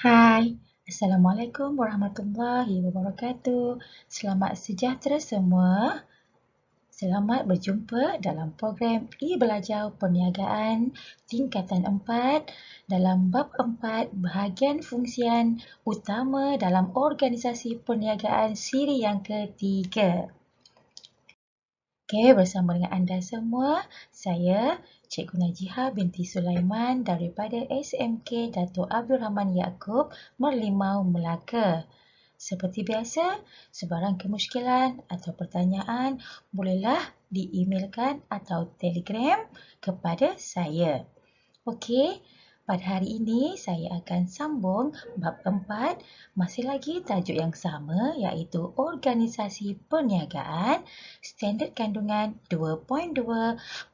Hai, Assalamualaikum warahmatullahi wabarakatuh. Selamat sejahtera semua. Selamat berjumpa dalam program e-belajar perniagaan tingkatan 4 dalam bab 4 bahagian fungsian utama dalam organisasi perniagaan siri yang ketiga. Okey, bersama dengan anda semua, saya Cikgu Najihah binti Sulaiman daripada SMK Dato' Abdul Rahman Yaakob, Merlimau, Melaka. Seperti biasa, sebarang kemusykilan atau pertanyaan bolehlah di-emailkan atau telegram kepada saya. Okey, pada hari ini saya akan sambung bab 4, masih lagi tajuk yang sama iaitu organisasi perniagaan, standard kandungan 2.2,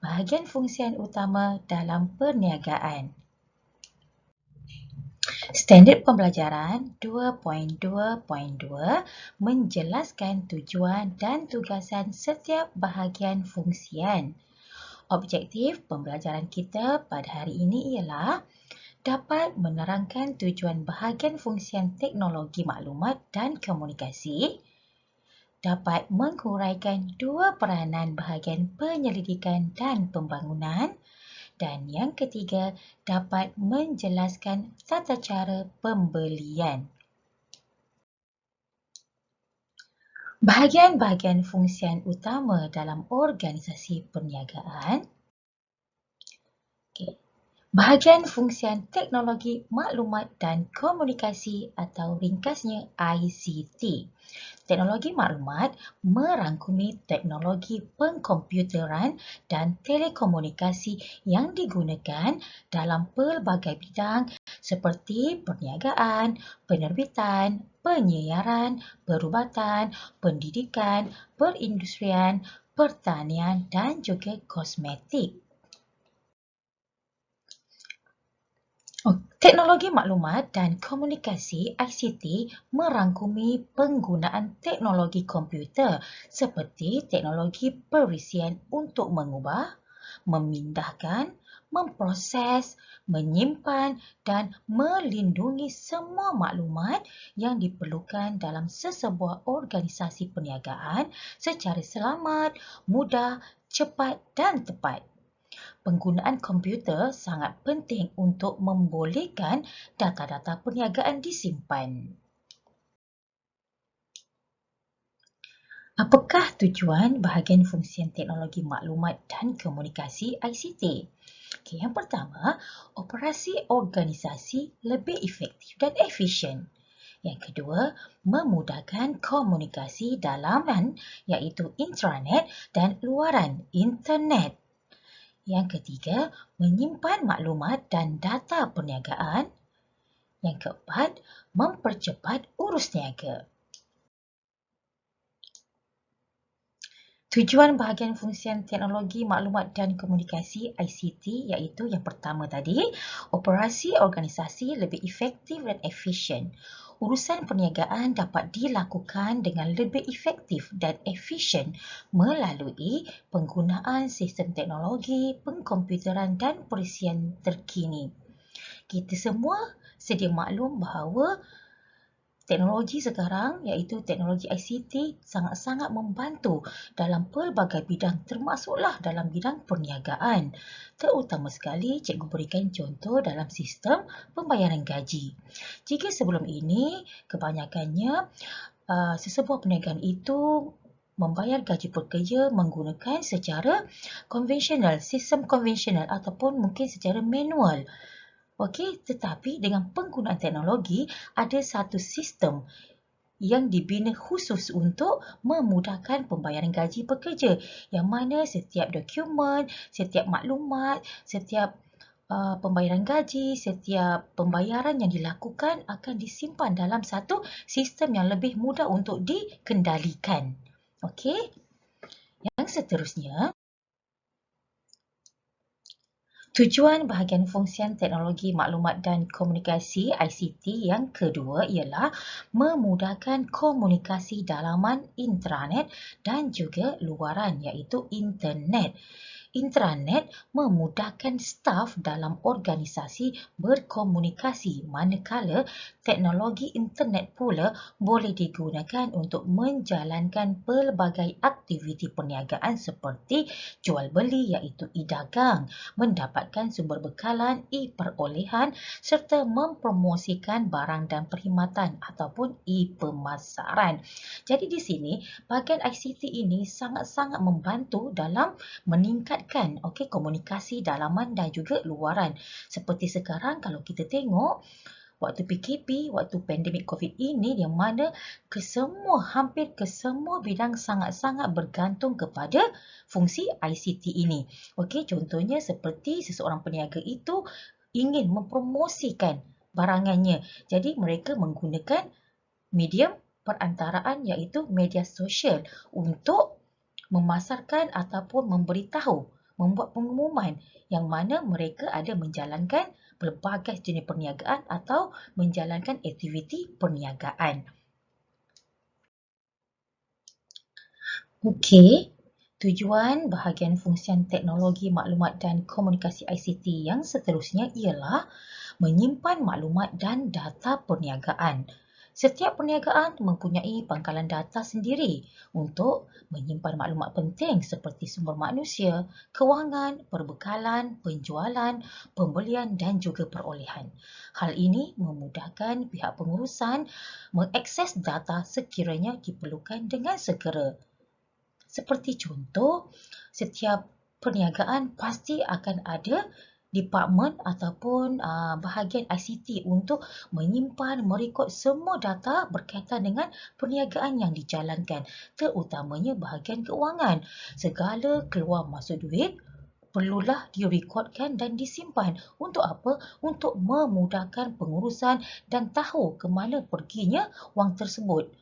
bahagian fungsian utama dalam perniagaan. Standard pembelajaran 2.2.2 menjelaskan tujuan dan tugasan setiap bahagian fungsian. Objektif pembelajaran kita pada hari ini ialah dapat menerangkan tujuan bahagian fungsian teknologi maklumat dan komunikasi, dapat menghuraikan dua peranan bahagian penyelidikan dan pembangunan, dan yang ketiga, dapat menjelaskan tata cara pembelian. Bahagian-bahagian fungsian utama dalam organisasi perniagaan. Bahagian fungsian teknologi maklumat dan komunikasi atau ringkasnya ICT. Teknologi maklumat merangkumi teknologi pengkomputeran dan telekomunikasi yang digunakan dalam pelbagai bidang seperti perniagaan, penerbitan, penyiaran, perubatan, pendidikan, perindustrian, pertanian dan juga kosmetik. Teknologi maklumat dan komunikasi ICT merangkumi penggunaan teknologi komputer seperti teknologi perisian untuk mengubah, memindahkan, memproses, menyimpan dan melindungi semua maklumat yang diperlukan dalam sesebuah organisasi perniagaan secara selamat, mudah, cepat dan tepat. Penggunaan komputer sangat penting untuk membolehkan data-data perniagaan disimpan. Apakah tujuan bahagian fungsian teknologi maklumat dan komunikasi ICT? Yang pertama, operasi organisasi lebih efektif dan efisien. Yang kedua, memudahkan komunikasi dalaman iaitu intranet dan luaran internet. Yang ketiga, menyimpan maklumat dan data perniagaan. Yang keempat, mempercepat urus niaga. Tujuan bahagian fungsian teknologi maklumat dan komunikasi ICT iaitu yang pertama tadi, operasi organisasi lebih efektif dan efisien. Urusan perniagaan dapat dilakukan dengan lebih efektif dan efisien melalui penggunaan sistem teknologi, pengkomputeran dan perisian terkini. Kita semua sedia maklum bahawa teknologi sekarang iaitu teknologi ICT sangat-sangat membantu dalam pelbagai bidang termasuklah dalam bidang perniagaan. Terutama sekali cikgu berikan contoh dalam sistem pembayaran gaji. Jika sebelum ini kebanyakannya sesebuah perniagaan itu membayar gaji pekerja menggunakan secara konvensional, sistem konvensional ataupun mungkin secara manual. Okey, tetapi dengan penggunaan teknologi ada satu sistem yang dibina khusus untuk memudahkan pembayaran gaji pekerja yang mana setiap dokumen, setiap maklumat, setiap pembayaran gaji, setiap pembayaran yang dilakukan akan disimpan dalam satu sistem yang lebih mudah untuk dikendalikan. Okey. Yang seterusnya, tujuan bahagian fungsian teknologi maklumat dan komunikasi ICT yang kedua ialah memudahkan komunikasi dalaman intranet dan juga luaran iaitu internet. Intranet memudahkan staf dalam organisasi berkomunikasi, manakala teknologi internet pula boleh digunakan untuk menjalankan pelbagai aktiviti perniagaan seperti jual beli iaitu e-dagang, mendapatkan sumber bekalan e-perolehan serta mempromosikan barang dan perkhidmatan ataupun e-pemasaran. Jadi di sini bahagian ICT ini sangat-sangat membantu dalam meningkatkan komunikasi dalaman dan juga luaran. Seperti sekarang kalau kita tengok waktu PKP, waktu pandemik COVID ini yang mana hampir ke semua bidang sangat-sangat bergantung kepada fungsi ICT ini. Contohnya seperti seseorang peniaga itu ingin mempromosikan barangannya. Jadi mereka menggunakan medium perantaraan iaitu media sosial untuk memasarkan ataupun memberitahu, membuat pengumuman yang mana mereka ada menjalankan pelbagai jenis perniagaan atau menjalankan aktiviti perniagaan. Tujuan bahagian fungsian teknologi maklumat dan komunikasi ICT yang seterusnya ialah menyimpan maklumat dan data perniagaan. Setiap perniagaan mempunyai pangkalan data sendiri untuk menyimpan maklumat penting seperti sumber manusia, kewangan, perbekalan, penjualan, pembelian dan juga perolehan. Hal ini memudahkan pihak pengurusan mengakses data sekiranya diperlukan dengan segera. Seperti contoh, setiap perniagaan pasti akan ada departmen ataupun bahagian ICT untuk menyimpan, merekod semua data berkaitan dengan perniagaan yang dijalankan, terutamanya bahagian keuangan. Segala keluar masuk duit perlulah direkodkan dan disimpan. Untuk apa? Untuk memudahkan pengurusan dan tahu ke mana perginya wang tersebut.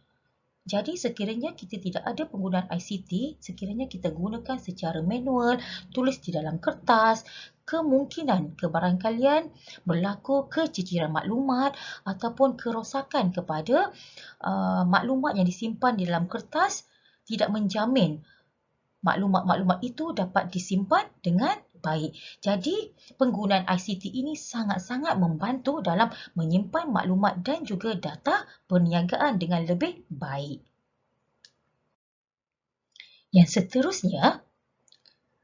Jadi sekiranya kita tidak ada penggunaan ICT, sekiranya kita gunakan secara manual, tulis di dalam kertas, kemungkinan kebarangkalian berlaku keciciran maklumat ataupun kerosakan kepada maklumat yang disimpan di dalam kertas tidak menjamin maklumat-maklumat itu dapat disimpan dengan baik. Jadi, penggunaan ICT ini sangat-sangat membantu dalam menyimpan maklumat dan juga data perniagaan dengan lebih baik. Yang seterusnya,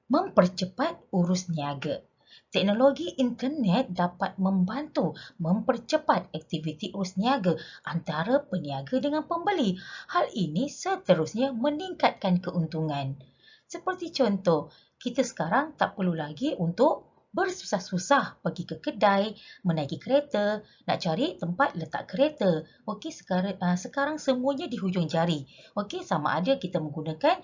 mempercepat urus niaga. Teknologi internet dapat membantu mempercepat aktiviti urus niaga antara peniaga dengan pembeli. Hal ini seterusnya meningkatkan keuntungan. Seperti contoh, kita sekarang tak perlu lagi untuk bersusah-susah pergi ke kedai, menaiki kereta, nak cari tempat letak kereta. Sekarang semuanya di hujung jari. Sama ada kita menggunakan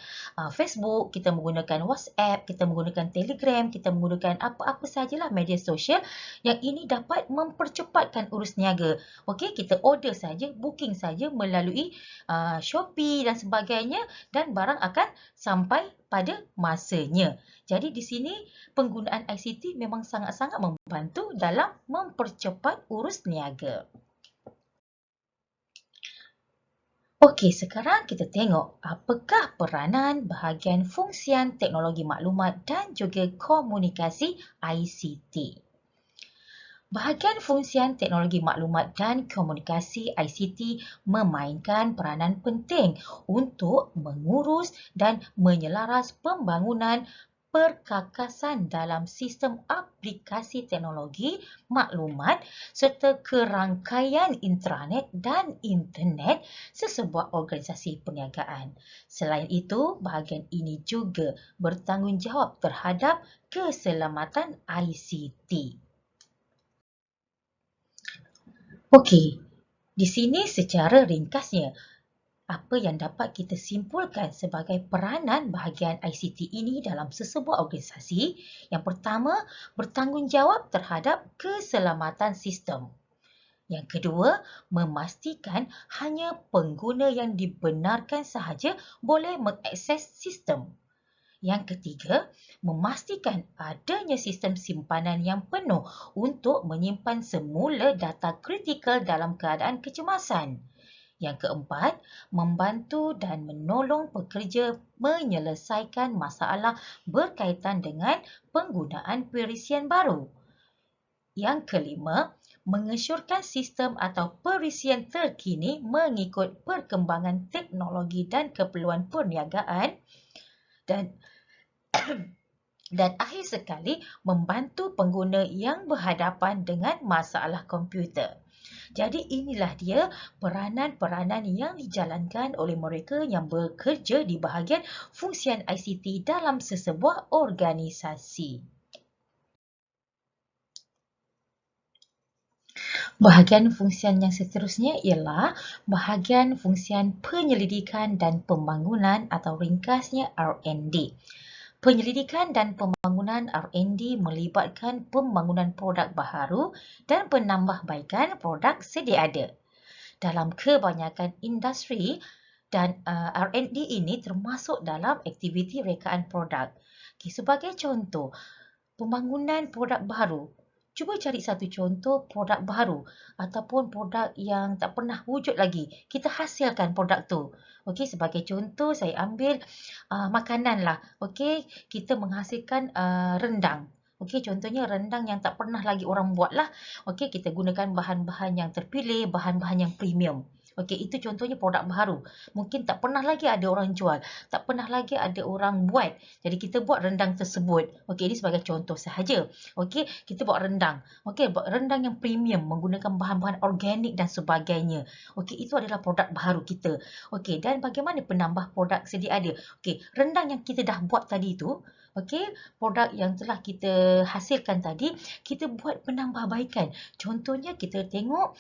Facebook, kita menggunakan WhatsApp, kita menggunakan Telegram, kita menggunakan apa-apa sajalah media sosial yang ini dapat mempercepatkan urus niaga. Kita order saja, booking saja melalui Shopee dan sebagainya dan barang akan sampai pada masanya. Jadi di sini penggunaan ICT memang sangat-sangat membantu dalam mempercepat urus niaga. Sekarang kita tengok apakah peranan bahagian fungsian teknologi maklumat dan juga komunikasi ICT. Bahagian fungsian teknologi maklumat dan komunikasi ICT memainkan peranan penting untuk mengurus dan menyelaras pembangunan perkakasan dalam sistem aplikasi teknologi maklumat serta kerangkaian intranet dan internet sesebuah organisasi perniagaan. Selain itu, bahagian ini juga bertanggungjawab terhadap keselamatan ICT. Di sini secara ringkasnya, apa yang dapat kita simpulkan sebagai peranan bahagian ICT ini dalam sesebuah organisasi? Yang pertama, bertanggungjawab terhadap keselamatan sistem. Yang kedua, memastikan hanya pengguna yang dibenarkan sahaja boleh mengakses sistem. Yang ketiga, memastikan adanya sistem simpanan yang penuh untuk menyimpan semula data kritikal dalam keadaan kecemasan. Yang keempat, membantu dan menolong pekerja menyelesaikan masalah berkaitan dengan penggunaan perisian baru. Yang kelima, mengesyorkan sistem atau perisian terkini mengikut perkembangan teknologi dan keperluan perniagaan. Dan akhir sekali, membantu pengguna yang berhadapan dengan masalah komputer. Jadi inilah dia peranan-peranan yang dijalankan oleh mereka yang bekerja di bahagian fungsian ICT dalam sesebuah organisasi. Bahagian fungsian yang seterusnya ialah bahagian fungsian penyelidikan dan pembangunan atau ringkasnya R&D. Penyelidikan dan pembangunan R&D melibatkan pembangunan produk baharu dan penambahbaikan produk sedia ada. Dalam kebanyakan industri dan R&D ini termasuk dalam aktiviti rekaan produk. Okay, sebagai contoh, pembangunan produk baharu. Cuba cari satu contoh produk baharu ataupun produk yang tak pernah wujud lagi. Kita hasilkan produk tu. Okey, sebagai contoh saya ambil makanan lah. Okey, kita menghasilkan rendang. Okey, contohnya rendang yang tak pernah lagi orang buat lah. Okey, kita gunakan bahan-bahan yang terpilih, bahan-bahan yang premium. Okey, itu contohnya produk baharu. Mungkin tak pernah lagi ada orang jual, tak pernah lagi ada orang buat. Jadi kita buat rendang tersebut. Okey, ini sebagai contoh sahaja. Okey, kita buat rendang. Okey, buat rendang yang premium menggunakan bahan-bahan organik dan sebagainya. Okey, itu adalah produk baharu kita. Okey, dan bagaimana penambah produk sedia ada? Okey, rendang yang kita dah buat tadi tu, okey, produk yang telah kita hasilkan tadi, kita buat penambahbaikan. Contohnya kita tengok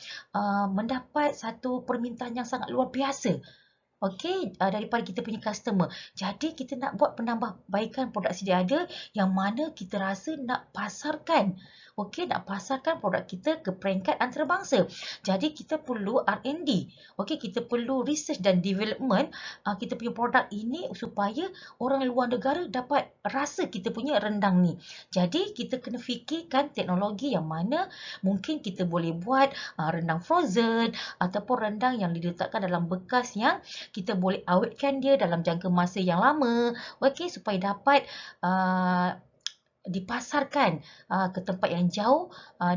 mendapat satu permintaan yang sangat luar biasa. Okey, daripada kita punya customer. Jadi kita nak buat penambahbaikan produk sedia ada yang mana kita rasa nak pasarkan. Okey, nak pasarkan produk kita ke peringkat antarabangsa. Jadi kita perlu R&D. Okey, kita perlu research dan development kita punya produk ini supaya orang luar negara dapat rasa kita punya rendang ni. Jadi kita kena fikirkan teknologi yang mana mungkin kita boleh buat rendang frozen ataupun rendang yang diletakkan dalam bekas yang kita boleh awetkan dia dalam jangka masa yang lama, okey, supaya dapat dipasarkan ke tempat yang jauh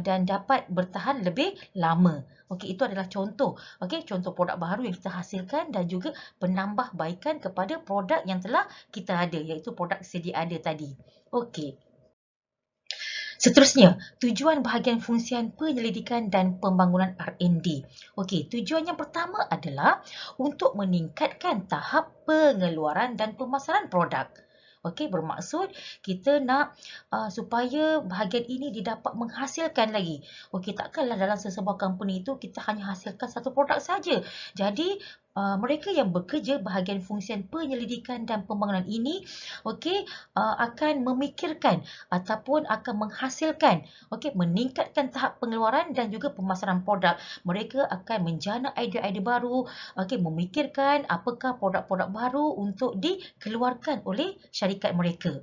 dan dapat bertahan lebih lama. Okey, itu adalah contoh. Okey, contoh produk baharu yang kita hasilkan dan juga penambahbaikan kepada produk yang telah kita ada, iaitu produk sedia ada tadi. Okey. Seterusnya, tujuan bahagian fungsian penyelidikan dan pembangunan R&D. Okey, tujuan yang pertama adalah untuk meningkatkan tahap pengeluaran dan pemasaran produk. Okey, bermaksud kita nak supaya bahagian ini didapat menghasilkan lagi. Okey, takkanlah dalam sesebuah company itu kita hanya hasilkan satu produk saja. Jadi mereka yang bekerja bahagian fungsian penyelidikan dan pembangunan ini akan memikirkan ataupun akan menghasilkan, meningkatkan tahap pengeluaran dan juga pemasaran produk. Mereka akan menjana idea-idea baru, memikirkan apakah produk-produk baru untuk dikeluarkan oleh syarikat mereka.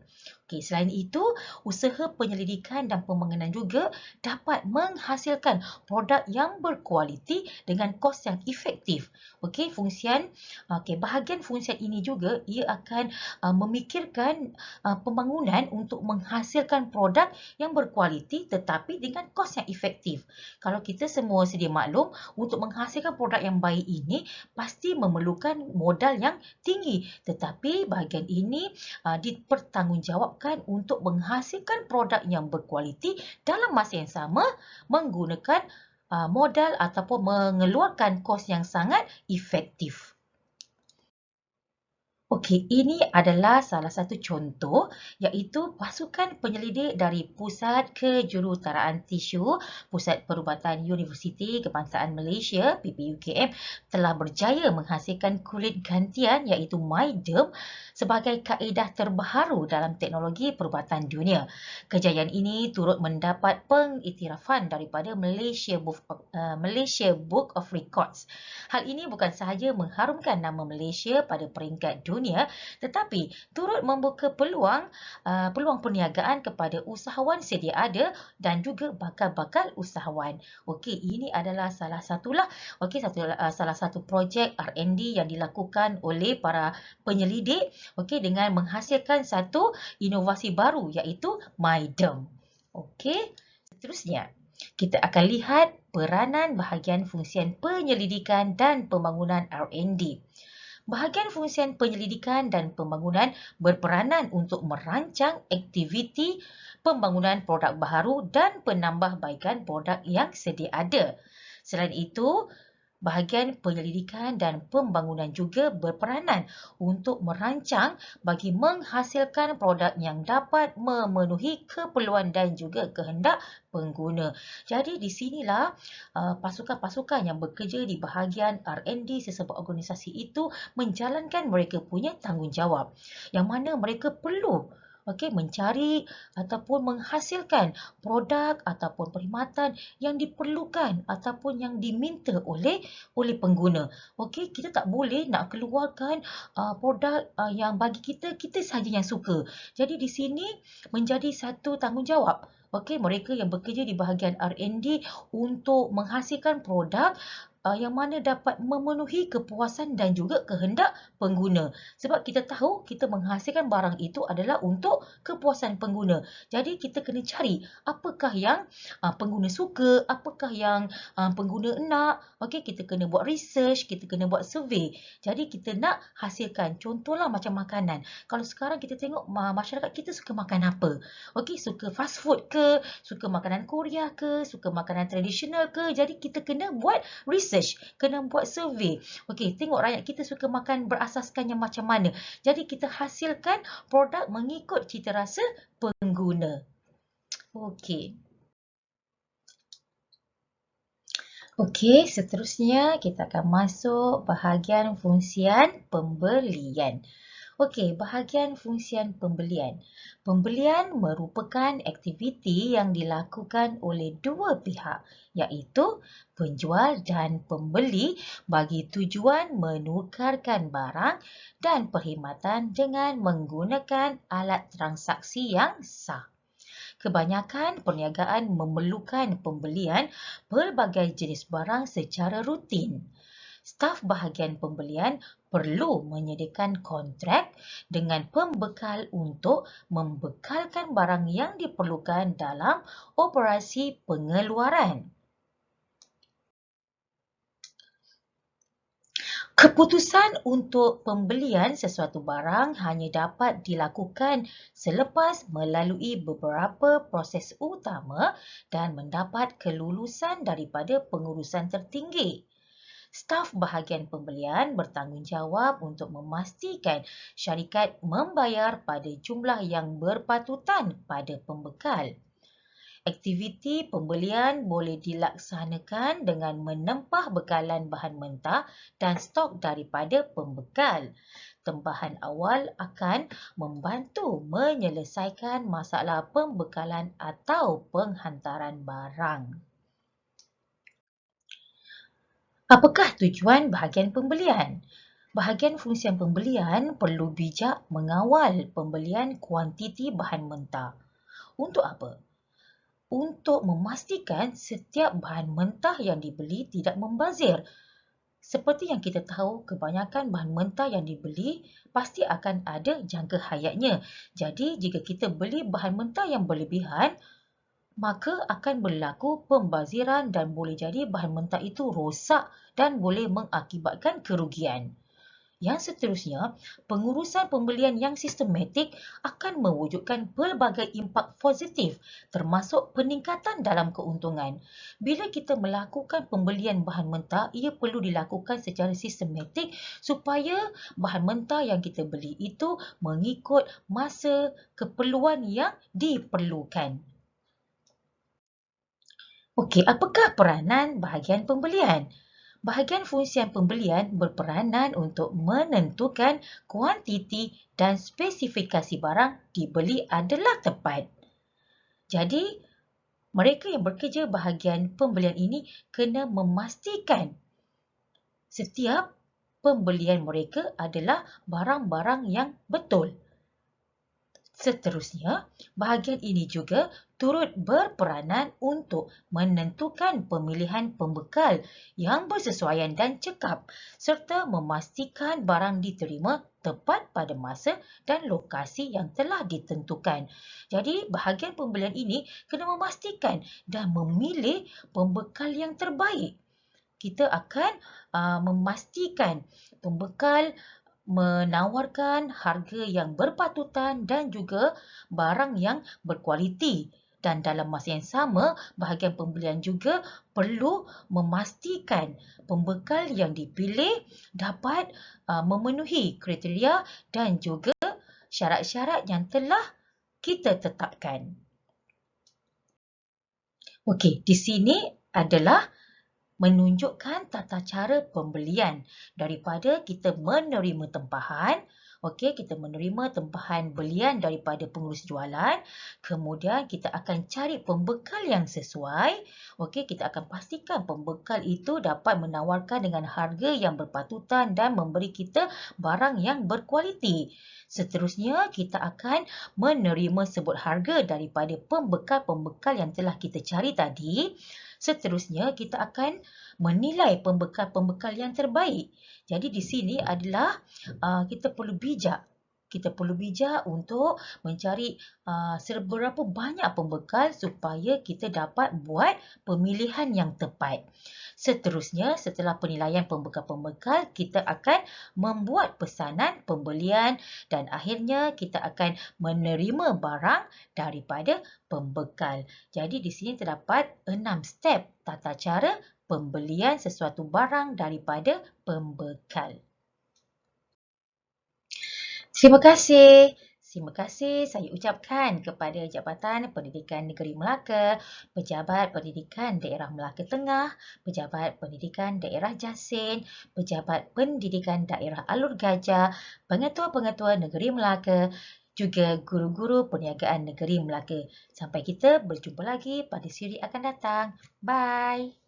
Selain itu, usaha penyelidikan dan pembangunan juga dapat menghasilkan produk yang berkualiti dengan kos yang efektif. Bahagian fungsian ini juga ia akan memikirkan pembangunan untuk menghasilkan produk yang berkualiti tetapi dengan kos yang efektif. Kalau kita semua sedia maklum, untuk menghasilkan produk yang baik ini pasti memerlukan modal yang tinggi. Tetapi bahagian ini dipertanggungjawabkan untuk menghasilkan produk yang berkualiti dalam masa yang sama menggunakan modal ataupun mengeluarkan kos yang sangat efektif. Okey, ini adalah salah satu contoh iaitu pasukan penyelidik dari Pusat Kejuruteraan Tisu Pusat Perubatan Universiti Kebangsaan Malaysia PPUKM telah berjaya menghasilkan kulit gantian iaitu MyDerm sebagai kaedah terbaharu dalam teknologi perubatan dunia. Kejayaan ini turut mendapat pengiktirafan daripada Malaysia Book of Records. Hal ini bukan sahaja mengharumkan nama Malaysia pada peringkat dunia dunia, tetapi turut membuka peluang perniagaan kepada usahawan sedia ada dan juga bakal-bakal usahawan. Okey, ini adalah salah satu projek R&D yang dilakukan oleh para penyelidik, okey, dengan menghasilkan satu inovasi baru iaitu MyDerm. Okey, seterusnya kita akan lihat peranan bahagian fungsian penyelidikan dan pembangunan R&D. Bahagian fungsian penyelidikan dan pembangunan berperanan untuk merancang aktiviti pembangunan produk baharu dan penambahbaikan produk yang sedia ada. Selain itu, bahagian penyelidikan dan pembangunan juga berperanan untuk merancang bagi menghasilkan produk yang dapat memenuhi keperluan dan juga kehendak pengguna. Jadi di sinilah pasukan-pasukan yang bekerja di bahagian R&D sesebuah organisasi itu menjalankan mereka punya tanggungjawab, yang mana mereka perlu mencari ataupun menghasilkan produk ataupun perkhidmatan yang diperlukan ataupun yang diminta oleh pengguna. Okey, kita tak boleh nak keluarkan produk yang bagi kita saja yang suka. Jadi di sini menjadi satu tanggungjawab mereka yang bekerja di bahagian R&D untuk menghasilkan produk yang mana dapat memenuhi kepuasan dan juga kehendak pengguna. Sebab kita tahu kita menghasilkan barang itu adalah untuk kepuasan pengguna. Jadi kita kena cari apakah yang pengguna suka, apakah yang pengguna nak. Okey, kita kena buat research, kita kena buat survey. Jadi kita nak hasilkan, contohlah macam makanan. Kalau sekarang kita tengok masyarakat kita suka makan apa? Okey, suka fast food ke, suka makanan Korea ke, suka makanan tradisional ke. Jadi kita kena buat research, kena buat survey. Okey, tengok rakyat kita suka makan berasaskan yang macam mana. Jadi kita hasilkan produk mengikut cita rasa pengguna. Okey. Okey, seterusnya kita akan masuk bahagian fungsian pembelian. Okey, bahagian fungsian pembelian. Pembelian merupakan aktiviti yang dilakukan oleh dua pihak, iaitu penjual dan pembeli bagi tujuan menukarkan barang dan perkhidmatan dengan menggunakan alat transaksi yang sah. Kebanyakan perniagaan memerlukan pembelian pelbagai jenis barang secara rutin. Staf bahagian pembelian perlu menyediakan kontrak dengan pembekal untuk membekalkan barang yang diperlukan dalam operasi pengeluaran. Keputusan untuk pembelian sesuatu barang hanya dapat dilakukan selepas melalui beberapa proses utama dan mendapat kelulusan daripada pengurusan tertinggi. Staf bahagian pembelian bertanggungjawab untuk memastikan syarikat membayar pada jumlah yang berpatutan pada pembekal. Aktiviti pembelian boleh dilaksanakan dengan menempah bekalan bahan mentah dan stok daripada pembekal. Tempahan awal akan membantu menyelesaikan masalah pembekalan atau penghantaran barang. Apakah tujuan bahagian pembelian? Bahagian fungsian pembelian perlu bijak mengawal pembelian kuantiti bahan mentah. Untuk apa? Untuk memastikan setiap bahan mentah yang dibeli tidak membazir. Seperti yang kita tahu, kebanyakan bahan mentah yang dibeli pasti akan ada jangka hayatnya. Jadi, jika kita beli bahan mentah yang berlebihan, maka akan berlaku pembaziran dan boleh jadi bahan mentah itu rosak dan boleh mengakibatkan kerugian. Yang seterusnya, pengurusan pembelian yang sistematik akan mewujudkan pelbagai impak positif termasuk peningkatan dalam keuntungan. Bila kita melakukan pembelian bahan mentah, ia perlu dilakukan secara sistematik supaya bahan mentah yang kita beli itu mengikut masa keperluan yang diperlukan. Okey, apakah peranan bahagian pembelian? Bahagian fungsian pembelian berperanan untuk menentukan kuantiti dan spesifikasi barang dibeli adalah tepat. Jadi, mereka yang bekerja bahagian pembelian ini kena memastikan setiap pembelian mereka adalah barang-barang yang betul. Seterusnya, bahagian ini juga turut berperanan untuk menentukan pemilihan pembekal yang bersesuaian dan cekap serta memastikan barang diterima tepat pada masa dan lokasi yang telah ditentukan. Jadi, bahagian pembelian ini kena memastikan dan memilih pembekal yang terbaik. Kita akan memastikan pembekal menawarkan harga yang berpatutan dan juga barang yang berkualiti. Dan dalam masa yang sama, bahagian pembelian juga perlu memastikan pembekal yang dipilih dapat memenuhi kriteria dan juga syarat-syarat yang telah kita tetapkan. Okey, di sini adalah menunjukkan tata cara pembelian daripada kita menerima tempahan. Okey, kita menerima tempahan belian daripada pengurus jualan. Kemudian kita akan cari pembekal yang sesuai. Okey, kita akan pastikan pembekal itu dapat menawarkan dengan harga yang berpatutan dan memberi kita barang yang berkualiti. Seterusnya, kita akan menerima sebut harga daripada pembekal-pembekal yang telah kita cari tadi. Seterusnya, kita akan menilai pembekal-pembekal yang terbaik. Jadi di sini adalah kita perlu bijak. Kita perlu bijak untuk mencari seberapa banyak pembekal supaya kita dapat buat pemilihan yang tepat. Seterusnya, setelah penilaian pembekal-pembekal, kita akan membuat pesanan pembelian dan akhirnya kita akan menerima barang daripada pembekal. Jadi di sini terdapat 6 step tata cara pembelian sesuatu barang daripada pembekal. Terima kasih. Terima kasih saya ucapkan kepada Jabatan Pendidikan Negeri Melaka, Pejabat Pendidikan Daerah Melaka Tengah, Pejabat Pendidikan Daerah Jasin, Pejabat Pendidikan Daerah Alur Gajah, Pengetua-pengetua Negeri Melaka, juga guru-guru perniagaan Negeri Melaka. Sampai kita berjumpa lagi pada siri akan datang. Bye.